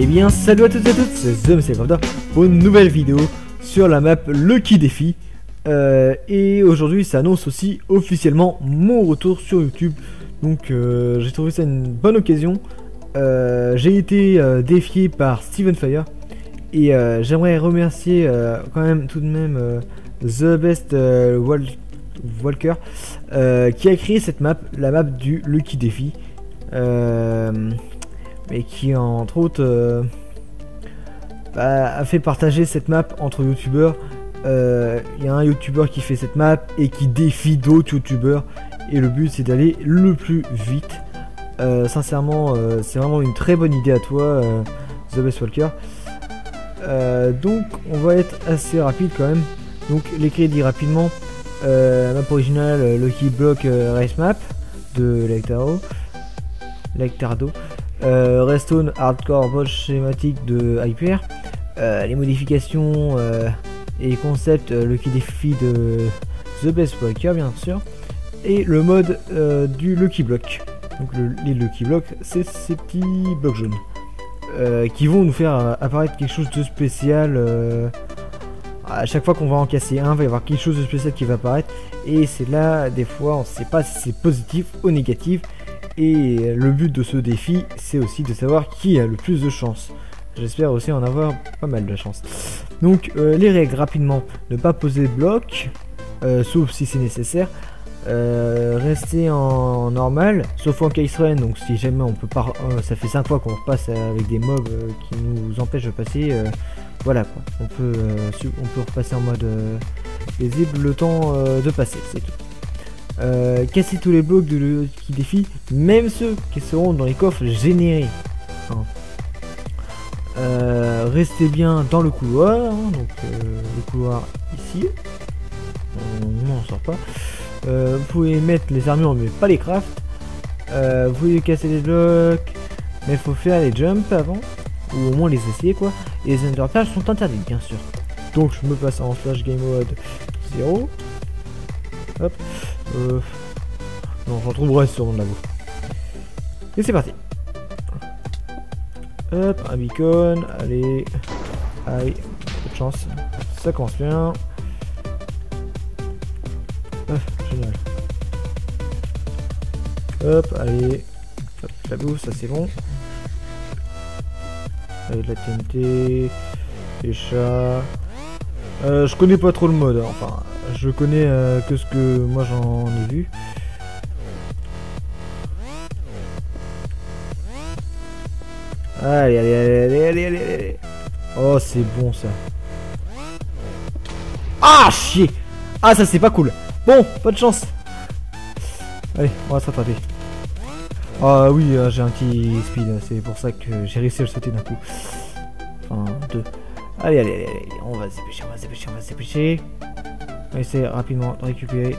bien, salut à toutes et à toutes, c'est TheMCForder pour une nouvelle vidéo sur la map Lucky Défi. Et aujourd'hui, ça annonce aussi officiellement mon retour sur YouTube. Donc, j'ai trouvé ça une bonne occasion. J'ai été défié par Steven Fire. Et j'aimerais remercier quand même tout de même The Best Walker qui a créé cette map, la map du Lucky Défi. Mais qui entre autres a fait partager cette map entre youtubeurs. Il y a un youtubeur qui fait cette map et qui défie d'autres youtubeurs, et le but c'est d'aller le plus vite. Sincèrement, c'est vraiment une très bonne idée à toi, The Best Walker. Donc on va être assez rapide quand même. Donc les crédits rapidement: map originale Lucky Block Race Map de Lectardo, Redstone Hardcore Bot schématique de Hyper, les modifications et concepts Lucky Défi de The Best Walker bien sûr, et le mode du Lucky Block. Donc les Lucky Blocks, c'est ces petits blocs jaunes qui vont nous faire apparaître quelque chose de spécial. À chaque fois qu'on va en casser un, il va y avoir quelque chose de spécial qui va apparaître, et c'est là des fois on ne sait pas si c'est positif ou négatif. Et le but de ce défi, c'est aussi de savoir qui a le plus de chance. J'espère aussi en avoir pas mal de chance. Donc les règles rapidement: ne pas poser de bloc, sauf si c'est nécessaire. Rester en normal, sauf en case run. Donc si jamais on peut pas, ça fait 5 fois qu'on repasse avec des mobs qui nous empêchent de passer. Voilà quoi. On peut repasser en mode paisible le temps de passer, c'est tout. Casser tous les blocs de Lucky Défi, même ceux qui seront dans les coffres générés. Restez bien dans le couloir, donc le couloir ici. Non, on sort pas. Vous pouvez mettre les armures mais pas les crafts. Vous pouvez casser les blocs, mais il faut faire les jumps avant, ou au moins les essayer quoi. Et les underpages sont interdits bien sûr. Donc je me passe en flash game mode 0. Hop. Non, j'en trouverai sur mon labo. Et c'est parti. Hop, un beacon. Allez. Aïe. Peu de chance. Ça commence bien. Génial. Hop, allez. Hop, la bouffe, ça c'est bon. Allez, de la TNT. Les chats. Je connais pas trop le mode, hein. Enfin, je connais que ce que moi j'en ai vu. Allez. Oh, c'est bon ça. Ah, chier. Ah, ça c'est pas cool. Bon, pas de chance. Allez, on va se rattraper. Ah oui, j'ai un petit speed, c'est pour ça que j'ai réussi à le sauter d'un coup. Enfin, deux. Allez, on va se dépêcher. On va essayer rapidement de récupérer.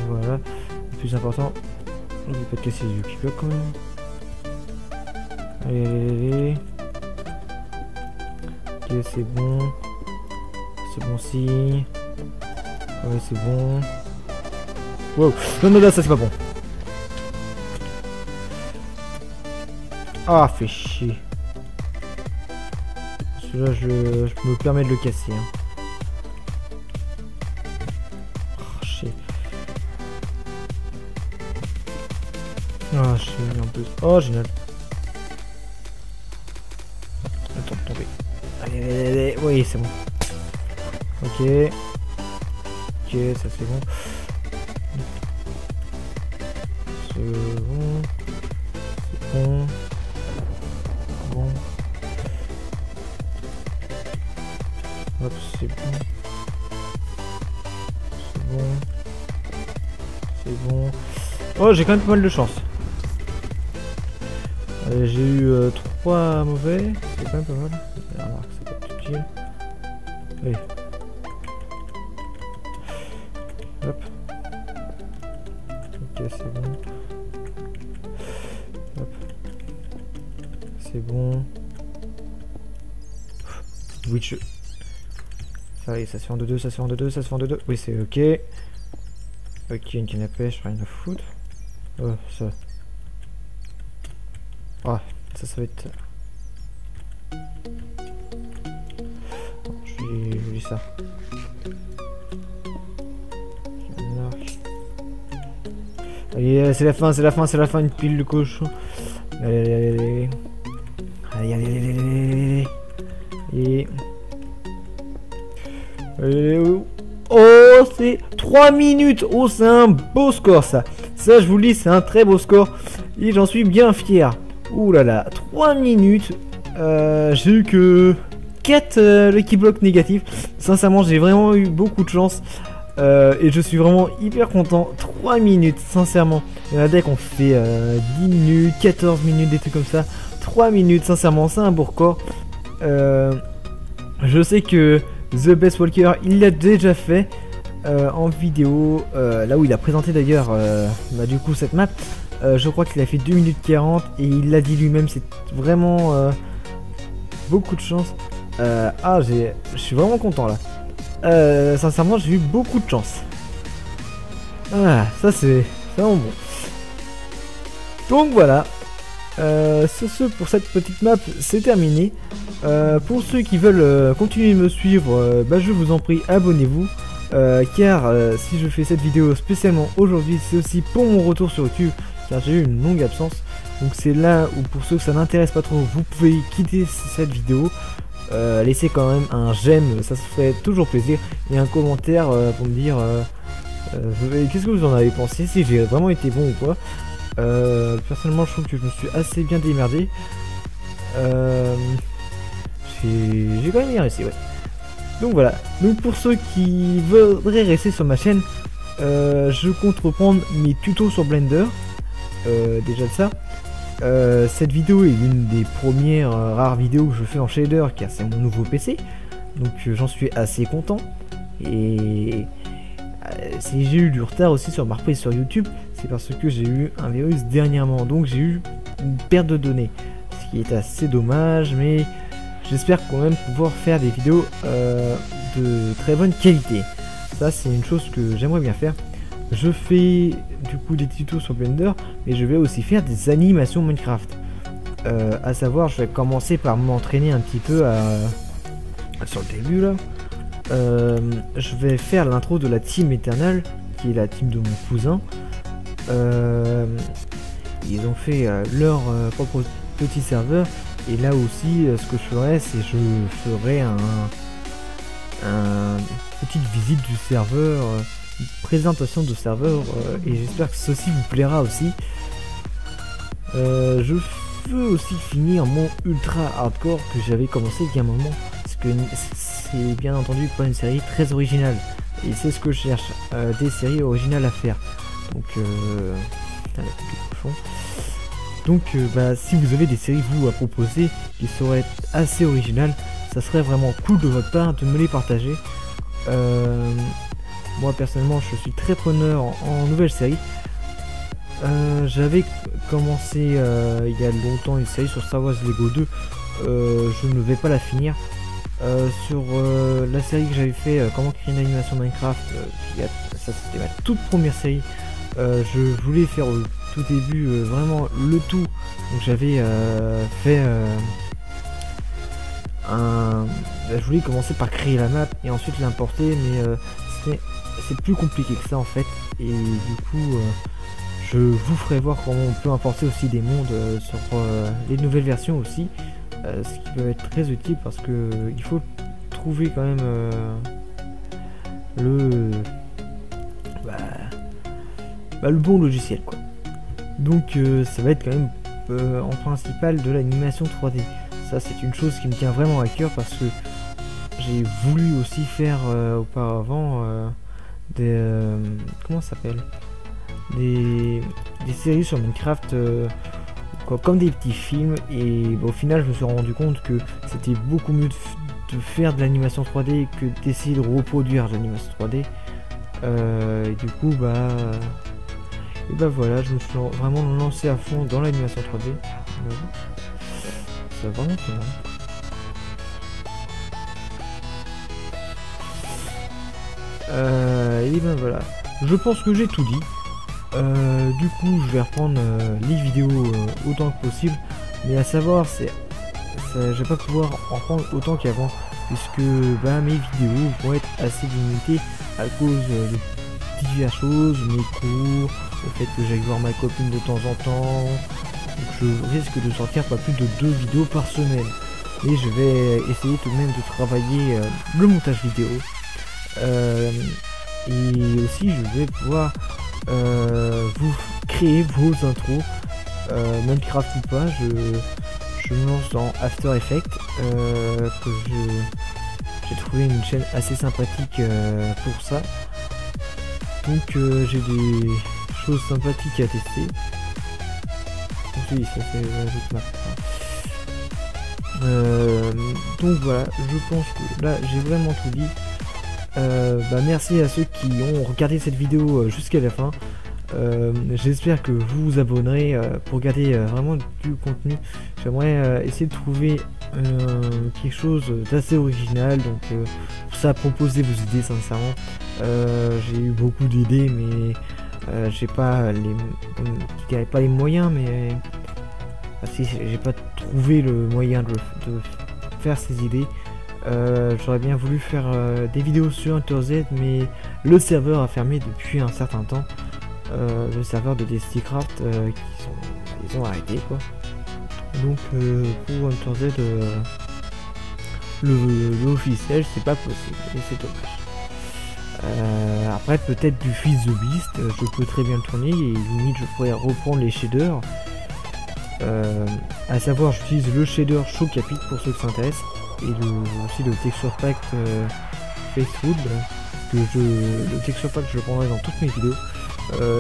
Voilà, le plus important. On ne peut pas te casser les yeux qui bloquent quand même. Allez. Ok, c'est bon. C'est bon si. Ouais, c'est bon. Wow. Non, ça c'est pas bon. Ah, fait chier. Celui-là, je me permets de le casser. Hein. Oh, chier. Ah, chier en plus. Oh, génial. Attends de tomber. Allez. Oui, c'est bon. Ok, ça c'est bon. C'est bon. Bon. Hop, c'est bon. Oh, j'ai quand même pas mal de chance. J'ai eu 3 mauvais. C'est quand même pas mal. Remarque, c'est pas tout utile. Allez. Hop. Ok, c'est bon. Hop. C'est bon. Witch. Ça y est, ça se fait en 2-2, Oui, c'est ok. Ok, une canne à pêche, rien à foutre. Oh, ça. Ah, ça va être... dis ça. Allez, c'est la fin, c'est la fin, c'est la fin, une pile de cochon. Allez, allez, allez, allez, allez, allez, allez, allez, allez, allez, allez. Oh, c'est 3 minutes. Oh, c'est un beau score, ça. Ça, je vous le dis, c'est un très beau score. Et j'en suis bien fier. Ouh là là, 3 minutes. J'ai eu que 4 Lucky Block négatifs. Sincèrement, j'ai vraiment eu beaucoup de chance. Et je suis vraiment hyper content. 3 minutes, sincèrement. Il y en a des qui ont fait 10 minutes, 14 minutes, des trucs comme ça. 3 minutes, sincèrement, c'est un beau record. Je sais que The Best Walker, il l'a déjà fait en vidéo. Là où il a présenté d'ailleurs du coup cette map. Je crois qu'il a fait 2 minutes 40 et il l'a dit lui-même. C'est vraiment beaucoup de chance. Je suis vraiment content là. Sincèrement, j'ai eu beaucoup de chance. Ah, ça c'est vraiment bon. Donc voilà. Sur ce, pour cette petite map, c'est terminé. Pour ceux qui veulent continuer de me suivre, je vous en prie, abonnez-vous. Car si je fais cette vidéo spécialement aujourd'hui, c'est aussi pour mon retour sur YouTube, car j'ai eu une longue absence. Donc c'est là où, pour ceux que ça n'intéresse pas trop, vous pouvez quitter cette vidéo. Laissez quand même un j'aime, ça se ferait toujours plaisir, et un commentaire pour me dire qu'est-ce que vous en avez pensé, si j'ai vraiment été bon ou quoi. Personnellement, je trouve que je me suis assez bien démerdé. J'ai quand même bien réussi, ouais. Donc voilà. Donc pour ceux qui voudraient rester sur ma chaîne, je compte reprendre mes tutos sur Blender. Déjà de ça. Cette vidéo est l'une des premières rares vidéos que je fais en shader, car c'est mon nouveau PC. Donc j'en suis assez content. Et si j'ai eu du retard aussi sur ma reprise sur YouTube, c'est parce que j'ai eu un virus dernièrement. Donc j'ai eu une perte de données, ce qui est assez dommage, mais j'espère quand même pouvoir faire des vidéos de très bonne qualité. Ça, c'est une chose que j'aimerais bien faire. Je fais du coup des tutos sur Blender, mais je vais aussi faire des animations Minecraft. À savoir, je vais commencer par m'entraîner un petit peu sur le début là. Je vais faire l'intro de la team Eternal, qui est la team de mon cousin. Ils ont fait leur propre petit serveur, et là aussi ce que je ferai, c'est je ferai une petite visite du serveur, une présentation de serveur, et j'espère que ceci vous plaira aussi. Je veux aussi finir mon ultra hardcore que j'avais commencé il y a un moment, parce que c'est bien entendu pas une série très originale, et c'est ce que je cherche, des séries originales à faire. Donc si vous avez des séries vous à proposer qui seraient assez originales, ça serait vraiment cool de votre part de me les partager. Moi personnellement, je suis très preneur en nouvelles séries. J'avais commencé il y a longtemps une série sur Star Wars Lego 2. Je ne vais pas la finir. Sur la série que j'avais fait, comment créer une animation Minecraft, ça c'était ma toute première série. Je voulais faire au tout début vraiment le tout. Donc j'avais fait je voulais commencer par créer la map et ensuite l'importer, mais c'est plus compliqué que ça en fait. Et du coup je vous ferai voir comment on peut importer aussi des mondes sur les nouvelles versions aussi, ce qui peut être très utile parce que il faut trouver quand même le bon logiciel quoi. Donc ça va être quand même en principal de l'animation 3D. Ça c'est une chose qui me tient vraiment à cœur parce que j'ai voulu aussi faire auparavant des comment ça s'appelle, des séries sur Minecraft comme des petits films, et au final je me suis rendu compte que c'était beaucoup mieux de faire de l'animation 3D que d'essayer de reproduire de l'animation 3D. Et du coup voilà, je me suis vraiment lancé à fond dans l'animation 3D. C'est vraiment très bon. Et ben voilà, je pense que j'ai tout dit. Du coup je vais reprendre les vidéos autant que possible, mais à savoir je vais pas pouvoir en prendre autant qu'avant puisque bah, mes vidéos vont être assez limitées à cause de diverses choses, mes cours, le fait que j'aille voir ma copine de temps en temps. Donc je risque de sortir pas plus de 2 vidéos par semaine. Et je vais essayer tout de même de travailler le montage vidéo. Et aussi je vais pouvoir vous créer vos intros, Minecraft ou pas. Je me lance dans After Effects, que j'ai trouvé une chaîne assez sympathique pour ça. Donc j'ai des choses sympathiques à tester. Oui, ça fait donc voilà, je pense que là j'ai vraiment tout dit. Bah, merci à ceux qui ont regardé cette vidéo jusqu'à la fin. J'espère que vous vous abonnerez pour regarder vraiment du contenu. J'aimerais essayer de trouver quelque chose d'assez original, donc pour ça proposer vos idées sincèrement. J'ai eu beaucoup d'idées, mais j'ai pas les moyens, mais si j'ai pas trouvé le moyen de faire ces idées. J'aurais bien voulu faire des vidéos sur HunterZ, mais le serveur a fermé depuis un certain temps. Le serveur de DestiCraft, ils ont arrêté quoi. Donc pour HunterZ, le officiel, c'est pas possible et c'est dommage. Après peut-être du Fils the Beast, je peux très bien le tourner et limite je pourrais reprendre les shaders. À savoir, j'utilise le shader Chocapic pour ceux qui s'intéressent, et aussi le texture pack Facewood, le texture pack je le prendrai dans toutes mes vidéos.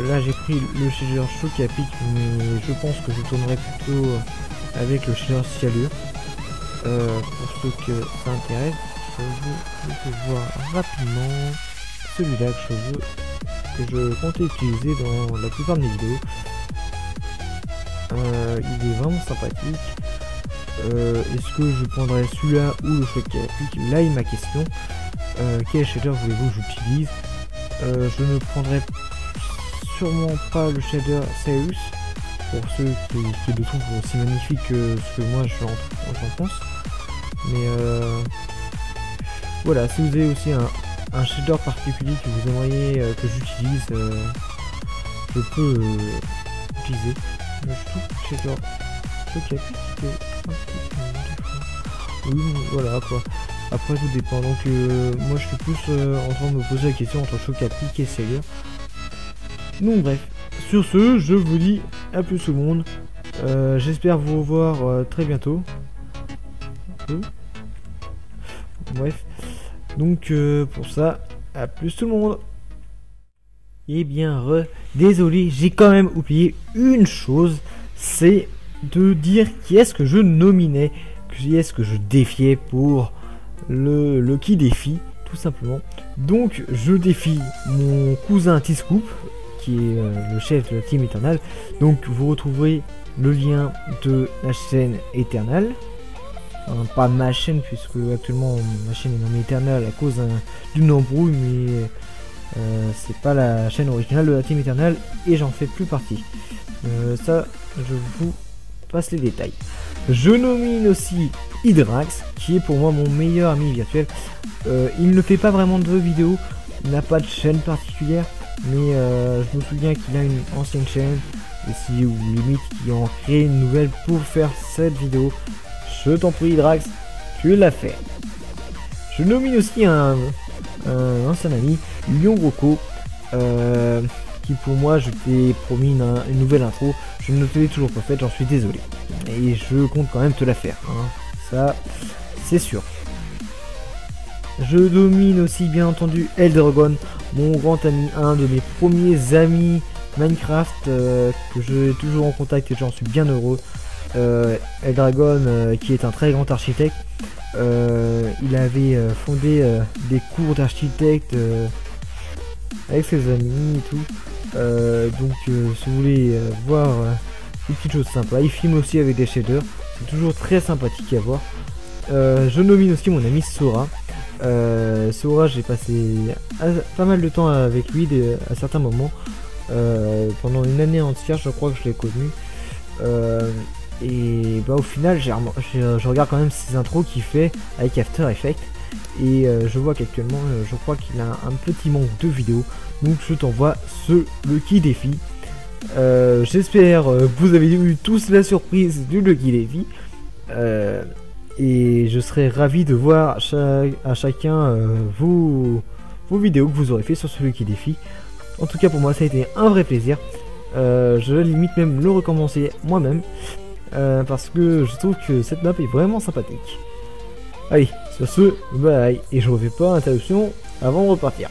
Là j'ai pris le shader Chocapic, mais je pense que je tournerai plutôt avec le shader Cialure. Pour ceux que ça intéresse, je vais voir rapidement celui-là que je comptais utiliser dans la plupart de mes vidéos. Il est vraiment sympathique. Est-ce que je prendrais celui-là ou le Chocapic? Là est ma question. Quel shader voulez-vous que j'utilise? Je ne prendrai sûrement pas le shader Ceus, pour ceux qui le trouvent aussi magnifique que ce que moi j'en pense. Mais voilà, si vous avez aussi un shader particulier que vous aimeriez que j'utilise, je peux utiliser. Mais je trouve que le shader Chocapic est un petit peu... Oui, voilà quoi. Après tout dépend. Donc moi je suis plus en train de me poser la question entre Chocapic et Cialure. Donc bref, sur ce, je vous dis à plus tout le monde. J'espère vous revoir très bientôt. Bref, donc pour ça, à plus tout le monde. Et bien désolé, j'ai quand même oublié une chose, c'est de dire qui est-ce que je nominais, qui est-ce que je défiais pour le Lucky Défi, tout simplement. Donc je défie mon cousin T-Scoop, qui est le chef de la team Eternal. Donc vous retrouverez le lien de la chaîne Eternal, enfin, pas ma chaîne, puisque actuellement ma chaîne est nommée Eternal à cause d'une embrouille, mais c'est pas la chaîne originale de la team Eternal et j'en fais plus partie. Ça, je vous passe les détails. Je nomine aussi Hydrax, qui est pour moi mon meilleur ami virtuel. Il ne fait pas vraiment de vidéos, il n'a pas de chaîne particulière, mais je me souviens qu'il a une ancienne chaîne, ici ou limite qui en crée une nouvelle pour faire cette vidéo. Je t'en prie Hydrax, tu l'as fait. Je nomine aussi un ancien ami, Lion Rocco, qui pour moi je t'ai promis une nouvelle intro, je ne te l'ai toujours pas faite, j'en suis désolé. Et je compte quand même te la faire, hein. Ça c'est sûr. Je domine aussi bien entendu Eldragon, mon grand ami, un de mes premiers amis Minecraft, que j'ai toujours en contact et j'en suis bien heureux. Eldragon, qui est un très grand architecte, il avait fondé des cours d'architecte avec ses amis et tout. Donc si vous voulez voir des petites choses sympas, il filme aussi avec des shaders, c'est toujours très sympathique à voir. Je nomine aussi mon ami Sora. Sora, j'ai passé pas mal de temps avec lui à certains moments, pendant une année entière je crois que je l'ai connu, et bah au final je regarde quand même ses intros qu'il fait avec After Effects, et je vois qu'actuellement je crois qu'il a un petit manque de vidéos, donc je t'envoie ce Lucky Défi. J'espère vous avez eu tous la surprise du Lucky Défi, et je serai ravi de voir à chacun vos vidéos que vous aurez fait sur ce Lucky Défi. En tout cas pour moi ça a été un vrai plaisir. Je vais limite même le recommencer moi-même, parce que je trouve que cette map est vraiment sympathique. Allez, sur ce, bye, et je refais pas interruption avant de repartir.